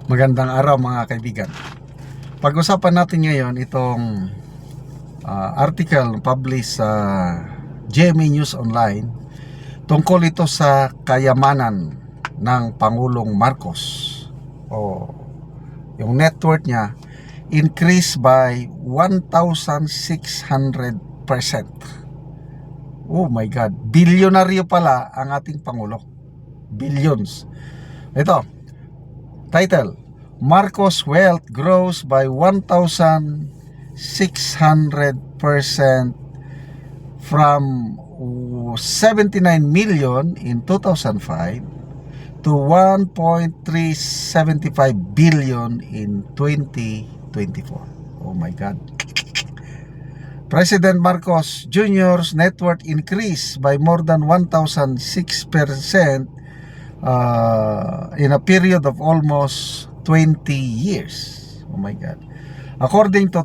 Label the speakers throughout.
Speaker 1: Magandang araw mga kaibigan. Pag-usapan natin ngayon itong article published sa GMA News Online tungkol ito sa kayamanan ng Pangulong Marcos. Yung net worth niya increased by 1,600%. Oh my God, bilyonaryo pala ang ating Pangulo. Billions. Ito, title, Marcos wealth grows by 1,600% from 79 million in 2005 to 1.375 billion in 2024. Oh my God. President Marcos Jr.'s net worth increased by more than 1,006% in a period of almost 20 years. Oh my God. According to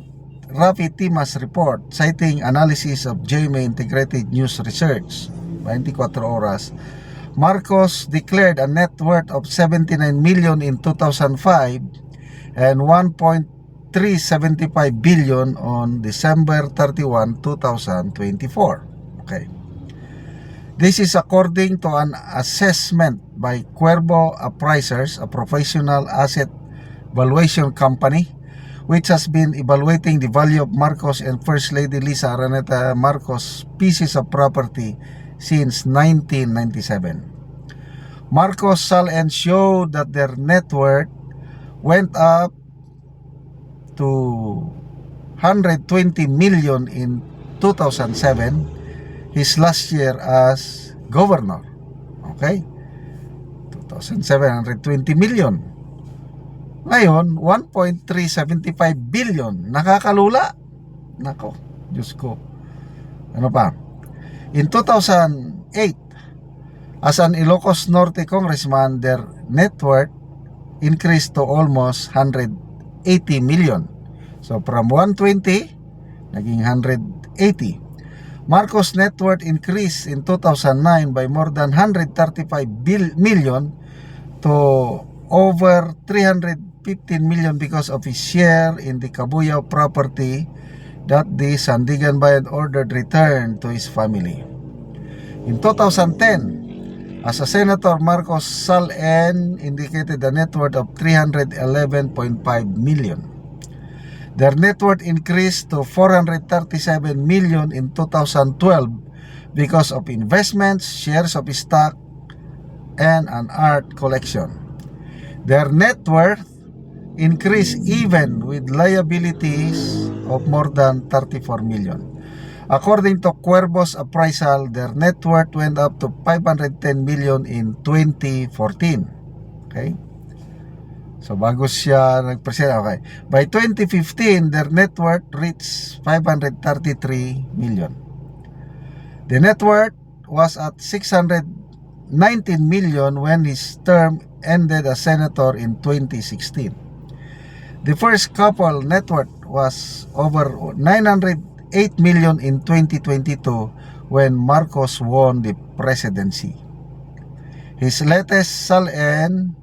Speaker 1: Rafi Timas report, citing analysis of GMA Integrated News Research, 24 Oras, Marcos declared a net worth of 79 million in 2005 and 1.375 billion on December 31, 2024. Okay. This is according to an assessment by Cuervo Appraisers, a professional asset valuation company, which has been evaluating the value of Marcos and First Lady Lisa Araneta Marcos' pieces of property since 1997. Marcos Sal-en showed that their net worth went up to 120 million in 2007, his last year as governor. Okay? 2,720 million. Ngayon, 1.375 billion. Nakakalula. Nako, Diyos ko. Ano pa? In 2008, as an Ilocos Norte congressman, their net worth increased to almost 180 million. So from 120, naging 180. Marcos' net worth increased in 2009 by more than 135 million to over 315 million because of his share in the Cabuyao property that the Sandigan Bayan ordered returned to his family. In 2010, as a senator, Marcos Sal-en indicated a net worth of 311.5 million. Their net worth increased to 437 million in 2012 because of investments, shares of stock, and an art collection. Their net worth increased even with liabilities of more than 34 million. According to Cuervo's appraisal, their net worth went up to 510 million in 2014. Okay? So bago siya nag-present, okay. By 2015, their net worth reached 533 million. The net worth was at 619 million when his term ended as senator in 2016. The first couple net worth was over 908 million in 2022 when Marcos won the presidency. His latest Sal-en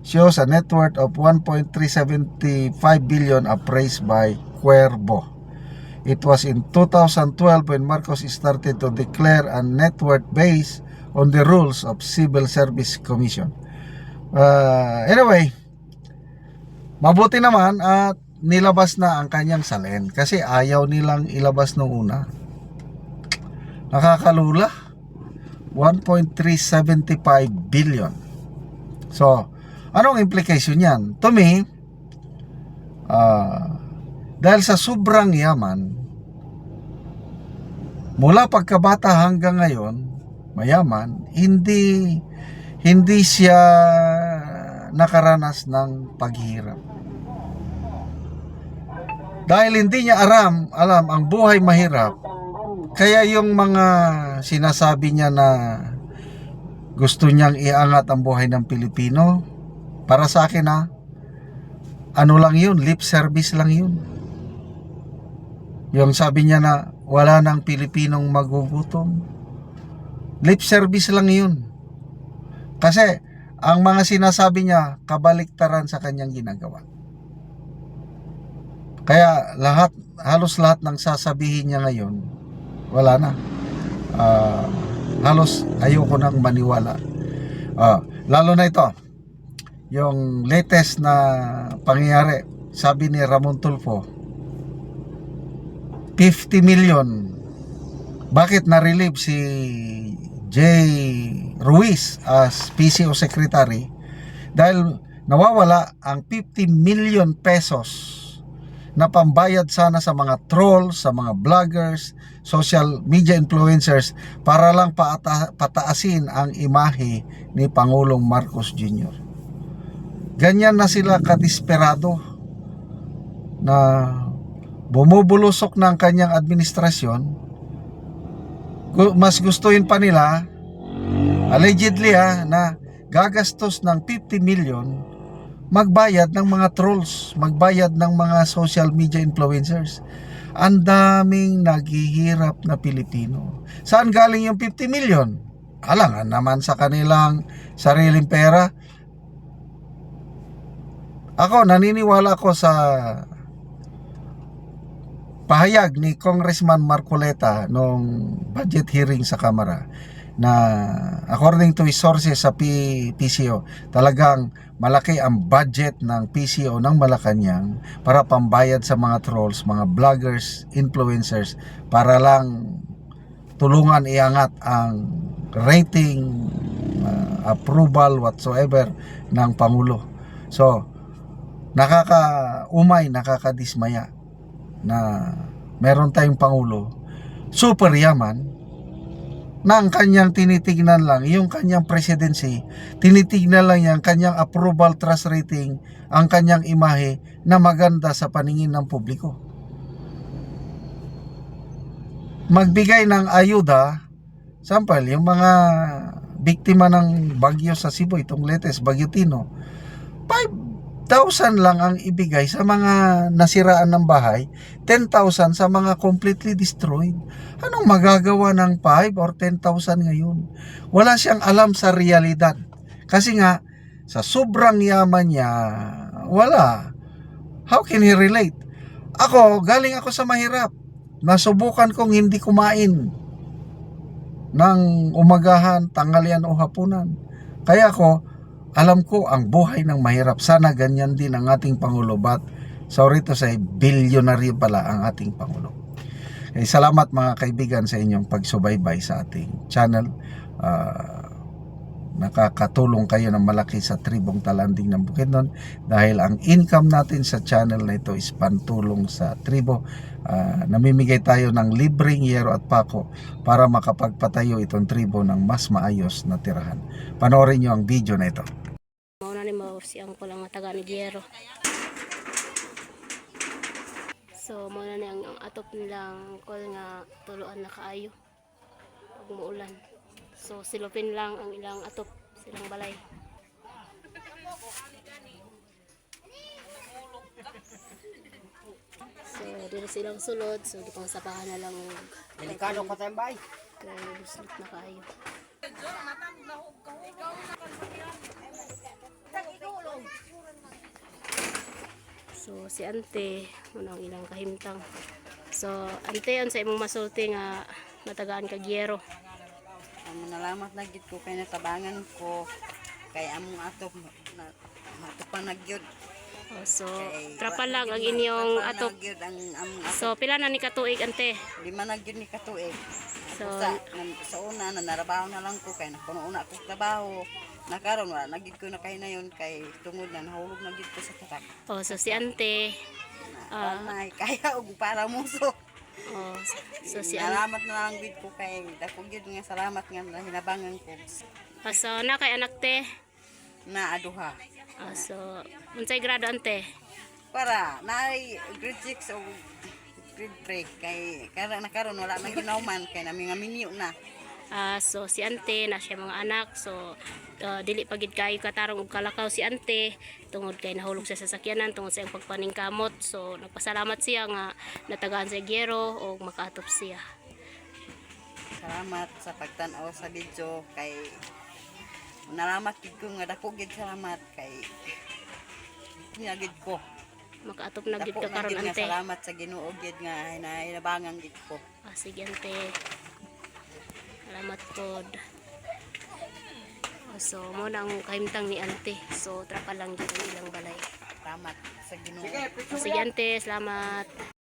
Speaker 1: shows a net worth of 1.375 billion appraised by Cuervo. It was in 2012 when Marcos started to declare a net worth based on the rules of Civil Service Commission. Anyway, mabuti naman at nilabas na ang kanyang Sal-en kasi ayaw nilang ilabas nung una. Nakakalula, 1.375 billion. So, anong implication yan? To me, dahil sa sobrang yaman, mula pagkabata hanggang ngayon, mayaman, hindi siya nakaranas ng paghihirap. Dahil hindi niya alam ang buhay mahirap, kaya yung mga sinasabi niya na gusto niyang iangat ang buhay ng Pilipino, para sa akin ano lang yun, lip service lang yun. Yung sabi niya na wala nang Pilipinong magugutom, lip service lang yun. Kasi ang mga sinasabi niya kabaliktaran sa kanyang ginagawa. Kaya halos lahat ng sasabihin niya ngayon, wala na. Halos ayoko nang maniwala. Lalo na ito, yung latest na pangyayari, sabi ni Ramon Tulfo, 50 million. Bakit na-relieve si J. Ruiz as PCO Secretary? Dahil nawawala ang 50 million pesos na pambayad sana sa mga trolls, sa mga vloggers, social media influencers para lang pataasin ang imahe ni Pangulong Marcos Jr. Ganyan na sila kadesperado na bumubulusok ng kanyang administrasyon. Mas gustuin pa nila, allegedly na gagastos ng 50 million magbayad ng mga trolls, magbayad ng mga social media influencers. Ang daming naghihirap na Pilipino. Saan galing yung 50 million? Alangan naman sa kanilang sariling pera. Ako, naniniwala ko sa pahayag ni Congressman Marcoleta nung budget hearing sa Kamara na according to his sources sa PCO, talagang malaki ang budget ng PCO ng Malacanang para pambayad sa mga trolls, mga vloggers, influencers para lang tulungan iangat ang rating, approval whatsoever ng Pangulo. So, nakakadismaya na meron tayong Pangulo super yaman na ang kanyang tinitignan lang yung kanyang presidency, tinitignan lang yung kanyang approval trust rating, ang kanyang imahe na maganda sa paningin ng publiko. Magbigay ng ayuda, sample yung mga biktima ng bagyo sa Cebu, itong latest Bagyo Tino, 5,000 lang ang ibigay sa mga nasiraan ng bahay, 10,000 sa mga completely destroyed. Anong magagawa ng 5 or 10,000 ngayon? Wala siyang alam sa realidad. Kasi nga, sa sobrang yaman niya, wala. How can he relate? Ako, galing ako sa mahirap. Nasubukan kong hindi kumain ng umagahan, tanghalian o hapunan. Kaya ako, alam ko ang buhay ng mahirap. Sana ganyan din ang ating Pangulo. But sorry to say, billionaire pala ang ating Pangulo. Salamat mga kaibigan sa inyong pagsubaybay sa ating channel. Nakakatulong kayo ng malaki sa Tribong Talanding ng Bukidnon dahil ang income natin sa channel na ito is pantulong sa tribo. Namimigay tayo ng libreng yero at pako para makapagpatayo itong tribo ng mas maayos na tirahan. Panoorin nyo ang video na ito.
Speaker 2: Mauna ni maursiang ko lang taga ni Giero. So mauna ni ang atop nilang kol nga tuluan na kaayo pag muulan. So silupin lang ang ilang atop silang balay. So dito silang sulod, so gitong sapahan na lang
Speaker 3: Delikado ka tayong bay.
Speaker 2: kay sulod na kaayo. So si ante unang ilang kahimtang. So ante an sa imong masulti nga matagaan ka Giero.
Speaker 3: Nalamat na gid ko kay natabangan ko kay among atop na matupan na gyud.
Speaker 2: So trapa lang ang inyong atop.
Speaker 3: Ang among atop.
Speaker 2: So pila na ni katuig ante?
Speaker 3: 5 na gyud ni katuig.
Speaker 2: So
Speaker 3: Sa una narabaho na lang ko kay napuno-una ko trabaho. Nakaron wala na gid ko na kay nayon kay tungod na nahulog na gid ko sa tatak.
Speaker 2: oh so si ante
Speaker 3: May kaya og para muso.
Speaker 2: oh so si
Speaker 3: Salamat na lang gid ko kay dako gid nga salamat nga hinabangan ko
Speaker 2: so na kay anak te.
Speaker 3: na aduha.
Speaker 2: So unsay grado ante?
Speaker 3: Para naay grade 6 o grade 3 kay nakaron wala na ginauman kay nami nga minyo na.
Speaker 2: So si ante na siya mga anak, so dili pagid kayo katarong og kalakaw si ante tungod kay nahulog sa sasakyanan tungod sa iyang pagpaningkamot. So nagpasalamat siya nga natagaan sa Giero o makaatop siya.
Speaker 3: Salamat sa pagtan-aw sa video kay nalamat gid ko nga dako gid salamat kay pinagid ko.
Speaker 2: Makaatop na gid
Speaker 3: Dako
Speaker 2: ka
Speaker 3: na
Speaker 2: karon
Speaker 3: gid nga
Speaker 2: ante.
Speaker 3: salamat sa Ginoo gid nga inabangan gid ko.
Speaker 2: Sige ante. Salamat pod. So mo nang kahimtang ni ante. So trapa lang gid ang ilang balay.
Speaker 3: Salamat sa Ginoo.
Speaker 2: Sige ante, salamat.